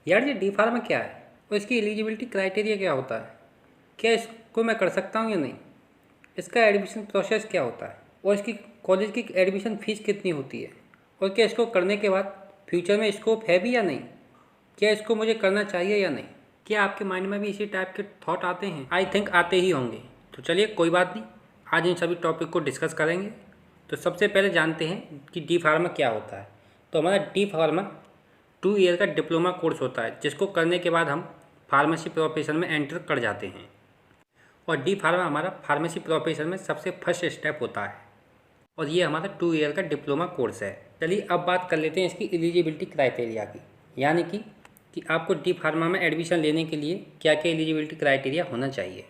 यार ये D pharma क्या है और इसकी एलिजिबिलिटी क्राइटेरिया क्या होता है? क्या इसको मैं कर सकता हूँ या नहीं? इसका एडमिशन प्रोसेस क्या होता है और इसकी कॉलेज की एडमिशन फ़ीस कितनी होती है? और क्या इसको करने के बाद फ्यूचर में स्कोप है भी या नहीं? क्या इसको मुझे करना चाहिए या नहीं? क्या आपके माइंड में भी इसी टाइप के थॉट आते हैं? आई थिंक आते ही होंगे। तो चलिए कोई बात नहीं, आज इन सभी टॉपिक को डिस्कस करेंगे। तो सबसे पहले जानते हैं कि डी फार्मा क्या होता है। तो हमारा डी फार्मा 2 ईयर का डिप्लोमा कोर्स होता है, जिसको करने के बाद हम फार्मेसी प्रोफेशन में एंटर कर जाते हैं। और डी फार्मा हमारा फार्मेसी प्रोफेशन में सबसे फर्स्ट स्टेप होता है और ये हमारा 2 ईयर का डिप्लोमा कोर्स है। चलिए अब बात कर लेते हैं इसकी एलिजिबिलिटी क्राइटेरिया की, यानी कि आपको डी फार्मा में एडमिशन लेने के लिए क्या क्या एलिजिबिलिटी क्राइटेरिया होना चाहिए।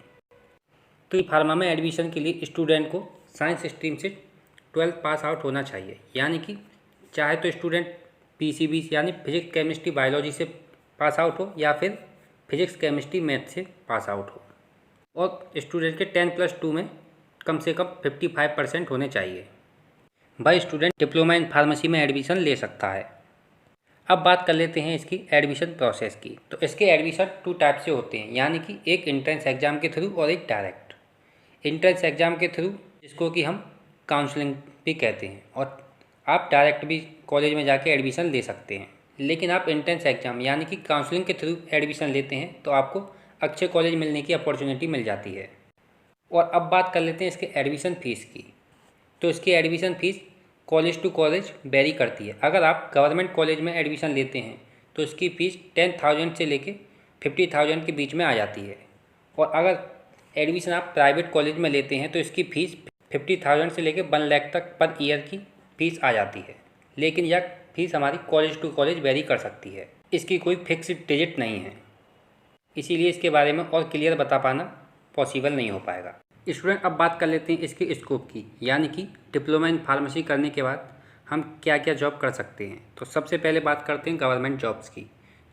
तो डी फार्मा में एडमिशन के लिए स्टूडेंट को साइंस स्ट्रीम से 12th पास आउट होना चाहिए, यानी कि चाहे तो स्टूडेंट PCB यानी फिजिक्स केमिस्ट्री बायोलॉजी से पास आउट हो या फिर फिजिक्स केमिस्ट्री मैथ से पास आउट हो। और स्टूडेंट के 10+2 में कम से कम 55% होने चाहिए। वह स्टूडेंट डिप्लोमा इन फार्मेसी में एडमिशन ले सकता है। अब बात कर लेते हैं इसकी एडमिशन प्रोसेस की। तो इसके एडमिशन 2 टाइप से होते हैं, यानी कि एक एंट्रेंस एग्ज़ाम के थ्रू और एक डायरेक्ट। एंट्रेंस एग्ज़ाम के थ्रू जिसको कि हम काउंसलिंग भी कहते हैं, और आप डायरेक्ट भी कॉलेज में जाके एडमिशन ले सकते हैं। लेकिन आप एंट्रेंस एग्ज़ाम यानी कि काउंसलिंग के थ्रू एडमिशन लेते हैं तो आपको अच्छे कॉलेज मिलने की अपॉर्चुनिटी मिल जाती है। और अब बात कर लेते हैं इसके एडमिशन फ़ीस की। तो इसकी admission fees college to college vary करती है। अगर आप गवर्नमेंट कॉलेज में एडमिशन लेते हैं तो इसकी फ़ीस 10,000 से लेके 50,000 के बीच में आ जाती है। और अगर एडमिशन आप प्राइवेट कॉलेज में लेते हैं तो इसकी फ़ीस 50,000 से लेके 1 लाख तक पर ईयर की फ़ीस आ जाती है। लेकिन यह फ़ीस हमारी कॉलेज टू कॉलेज वेरी कर सकती है, इसकी कोई फिक्स्ड डिजिट नहीं है, इसीलिए इसके बारे में और क्लियर बता पाना पॉसिबल नहीं हो पाएगा। स्टूडेंट अब बात कर लेते हैं इसके स्कोप की, यानी कि डिप्लोमा इन फार्मेसी करने के बाद हम क्या क्या जॉब कर सकते हैं। तो सबसे पहले बात करते हैं गवर्नमेंट जॉब्स की।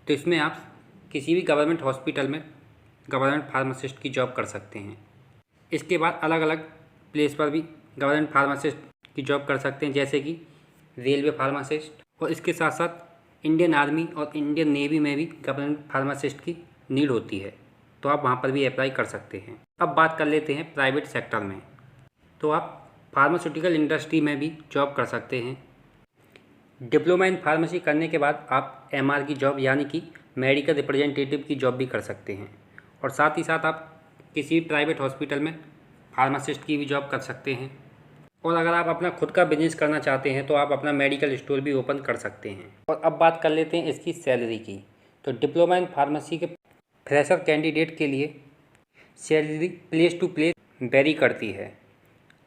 तो इसमें आप किसी भी गवर्नमेंट हॉस्पिटल में गवर्नमेंट फार्मासिस्ट की जॉब कर सकते हैं। इसके बाद अलग अलग प्लेस पर भी गवर्नमेंट फार्मासिस्ट की जॉब कर सकते हैं, जैसे कि रेलवे फार्मासिस्ट। और इसके साथ साथ इंडियन आर्मी और इंडियन नेवी में भी गवर्नमेंट फार्मासिस्ट की नीड होती है, तो आप वहाँ पर भी अप्लाई कर सकते हैं। अब बात कर लेते हैं प्राइवेट सेक्टर में। तो आप फार्मास्यूटिकल इंडस्ट्री में भी जॉब कर सकते हैं। डिप्लोमा इन फार्मेसी करने के बाद आप MR की जॉब यानी कि मेडिकल रिप्रेजेंटेटिव की जॉब भी कर सकते हैं। और साथ ही साथ आप किसी भी प्राइवेट हॉस्पिटल में फार्मासिस्ट की भी जॉब कर सकते हैं। और अगर आप अपना खुद का बिजनेस करना चाहते हैं तो आप अपना मेडिकल स्टोर भी ओपन कर सकते हैं। और अब बात कर लेते हैं इसकी सैलरी की। तो डिप्लोमा इन फार्मेसी के फ्रेशर कैंडिडेट के लिए salary place to place vary करती है,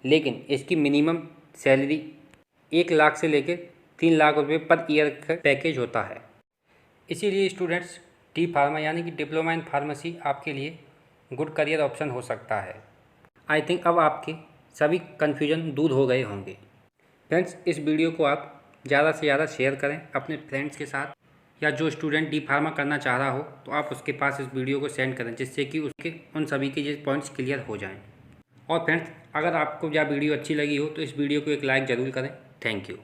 लेकिन इसकी मिनिमम सैलरी 1 लाख से लेकर 3 लाख रुपए पर ईयर का पैकेज होता है। इसीलिए स्टूडेंट्स डी फार्मा यानी कि डिप्लोमा इन फार्मेसी आपके लिए गुड करियर ऑप्शन हो सकता है। आई थिंक अब आपके सभी कन्फ्यूजन दूर हो गए होंगे। फ्रेंड्स, इस वीडियो को आप ज़्यादा से ज़्यादा शेयर करें अपने फ्रेंड्स के साथ, या जो स्टूडेंट डी फार्मा करना चाह रहा हो तो आप उसके पास इस वीडियो को सेंड करें, जिससे कि उसके उन सभी के ये पॉइंट्स क्लियर हो जाएं। और फ्रेंड्स, अगर आपको यह वीडियो अच्छी लगी हो तो इस वीडियो को एक लाइक ज़रूर करें। Thank you.